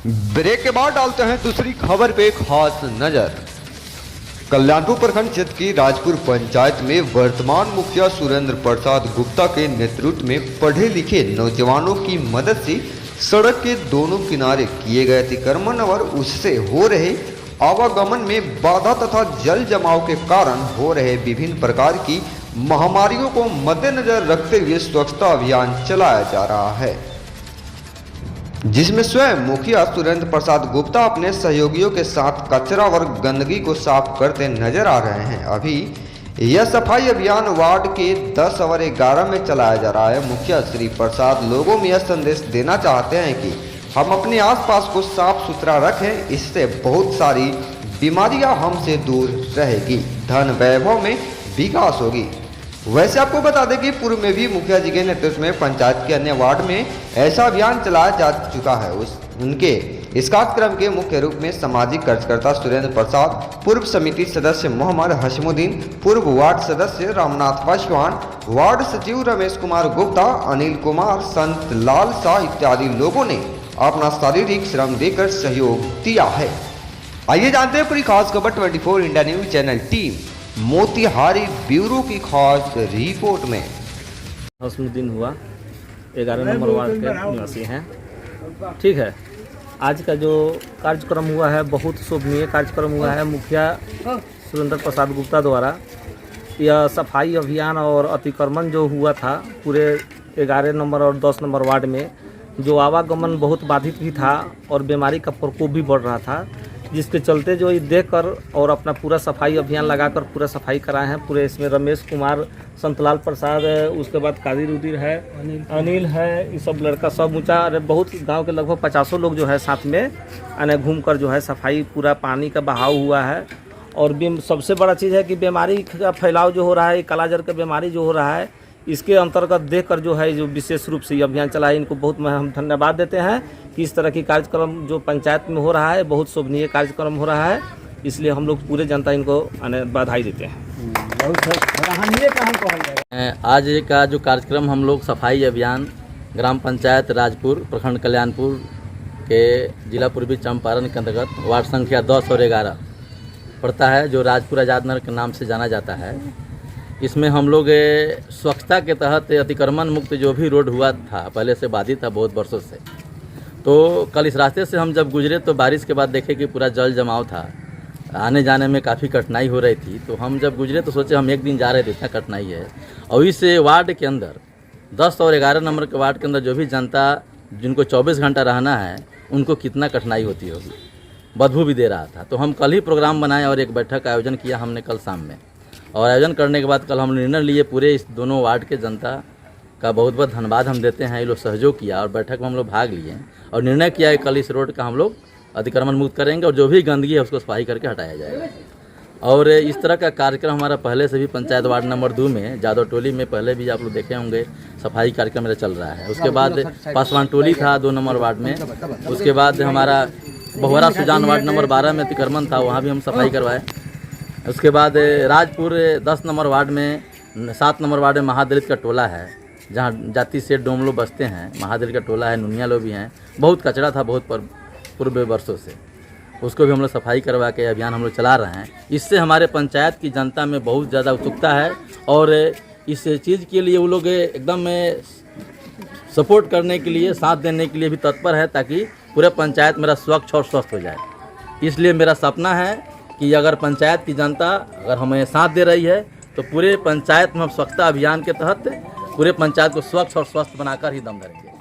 Break के बाद डालते हैं दूसरी खबर पे खास नजर। कल्याणपुर प्रखंड क्षेत्र की राजपुर पंचायत में वर्तमान मुखिया सुरेंद्र प्रसाद गुप्ता के नेतृत्व में पढ़े लिखे नौजवानों की मदद से सड़क के दोनों किनारे किए गए अतिक्रमण और उससे हो रहे आवागमन में बाधा तथा जल जमाव के कारण हो रहे विभिन्न प्रकार की महामारियों को मद्देनजर रखते हुए स्वच्छता अभियान चलाया जा रहा है, जिसमें स्वयं मुखिया सुरेंद्र प्रसाद गुप्ता अपने सहयोगियों के साथ कचरा और गंदगी को साफ करते नजर आ रहे हैं। अभी यह सफाई अभियान वार्ड के 10 और 11 में चलाया जा रहा है। मुखिया श्री प्रसाद लोगों में यह संदेश देना चाहते हैं कि हम अपने आसपास को साफ सुथरा रखें, इससे बहुत सारी बीमारियां हमसे दूर रहेगी, धन वैभव में विकास होगी। वैसे आपको बता दें कि पूर्व में भी मुखिया जी के नेतृत्व में पंचायत के अन्य वार्ड में ऐसा अभियान चलाया जा चुका है। उनके इस कार्यक्रम के मुख्य रूप में सामाजिक कार्यकर्ता सुरेंद्र प्रसाद, पूर्व समिति सदस्य मोहम्मद हशमुद्दीन, पूर्व वार्ड सदस्य रामनाथ पासवान, वार्ड सचिव रमेश कुमार गुप्ता, अनिल कुमार, संत लाल शाह इत्यादि लोगों ने अपना शारीरिक श्रम देकर सहयोग दिया है। आइए जानते हैं पूरी खास खबर 24 India news channel team Motihari bureau की खास रिपोर्ट में। हसमुद्दीन हुआ 11 नंबर वार्ड के निवासी हैं। ठीक है, आज का जो कार्यक्रम हुआ है बहुत शोभनीय कार्यक्रम हुआ है। मुखिया सुरेंद्र प्रसाद गुप्ता द्वारा यह सफाई अभियान और अतिक्रमण जो हुआ था पूरे 11 नंबर और 10 नंबर वार्ड में, जो आवागमन बहुत बाधित भी था और बीमारी का प्रकोप भी बढ़ रहा था, जिसके चलते जो देख कर और अपना पूरा सफाई अभियान लगाकर पूरा सफाई कराए हैं। पूरे इसमें रमेश कुमार, संतलाल प्रसाद है, उसके बाद कादिर उदिर है, अनिल है, ये सब लड़का सब ऊँचा, अरे बहुत गांव के लगभग 50 लोग जो है साथ में आने घूम कर जो है सफाई पूरा पानी का बहाव हुआ है। और सबसे बड़ा चीज़ है कि बीमारी का फैलाव जो हो रहा है, कालाजार का बीमारी जो हो रहा है, इसके अंतर्गत देखकर जो है जो विशेष रूप से ये अभियान चला है, इनको बहुत हम धन्यवाद देते हैं कि इस तरह की कार्यक्रम जो पंचायत में हो रहा है बहुत शोभनीय कार्यक्रम हो रहा है, इसलिए हम लोग पूरे जनता इनको बधाई देते हैं। आज का जो कार्यक्रम हम लोग सफाई अभियान ग्राम पंचायत राजपुर प्रखंड कल्याणपुर के जिला पूर्वी चंपारण के अंतर्गत वार्ड संख्या 10 और 11 पड़ता है, जो राजपुर आजादनगर के नाम से जाना जाता है। इसमें हम लोग स्वच्छता के तहत अतिक्रमण मुक्त जो भी रोड हुआ था पहले से बाधित था बहुत वर्षों से, तो कल इस रास्ते से हम जब गुजरे तो बारिश के बाद देखे कि पूरा जल जमाव था, आने जाने में काफ़ी कठिनाई हो रही थी। तो हम जब गुजरे तो सोचे हम एक दिन जा रहे थे, इतना कठिनाई है। और इस वार्ड के अंदर 10 और 11 नंबर के वार्ड के अंदर जो भी जनता जिनको 24 घंटा रहना है उनको कितना कठिनाई होती होगी, बदबू भी दे रहा था। तो हम कल ही प्रोग्राम बनाए और एक बैठक का आयोजन किया हमने कल शाम में। और आयोजन करने के बाद कल हम निर्णय लिए, पूरे इस दोनों वार्ड के जनता का बहुत बहुत धन्यवाद हम देते हैं, ये लोग सहयोग किया और बैठक में हम लोग भाग लिए और निर्णय किया है कल इस रोड का हम लोग अतिक्रमण मुक्त करेंगे और जो भी गंदगी है उसको सफाई करके हटाया जाएगा। और इस तरह का कार्यक्रम हमारा पहले से भी पंचायत वार्ड नंबर 2 में जादव टोली में पहले भी आप लोग देखे होंगे सफाई कार्यक्रम मेरा चल रहा है। उसके बाद पासवान टोली था 2 नंबर वार्ड में, उसके बाद हमारा बहुवरा सुजान वार्ड नंबर 12 में अतिक्रमण था, वहाँ भी हम सफाई करवाए। उसके बाद राजपुर 10 नंबर वार्ड में 7 नंबर वार्ड में महादलित का टोला है, जहाँ जाति से डोमलो बसते हैं, महादलित का टोला है, नुनिया लोग भी हैं। बहुत कचरा था बहुत पूर्व वर्षों से, उसको भी हम लोग सफाई करवा के अभियान हम लोग चला रहे हैं। इससे हमारे पंचायत की जनता में बहुत ज़्यादा उत्सुकता है और इस चीज़ के लिए वो लोग एकदम सपोर्ट करने के लिए, साथ देने के लिए भी तत्पर है, ताकि पूरे पंचायत मेरा स्वच्छ और स्वस्थ हो जाए। इसलिए मेरा सपना है कि अगर पंचायत की जनता अगर हमें साथ दे रही है तो पूरे पंचायत में हम स्वच्छता अभियान के तहत पूरे पंचायत को स्वच्छ और स्वस्थ बनाकर ही दम धरेंगे।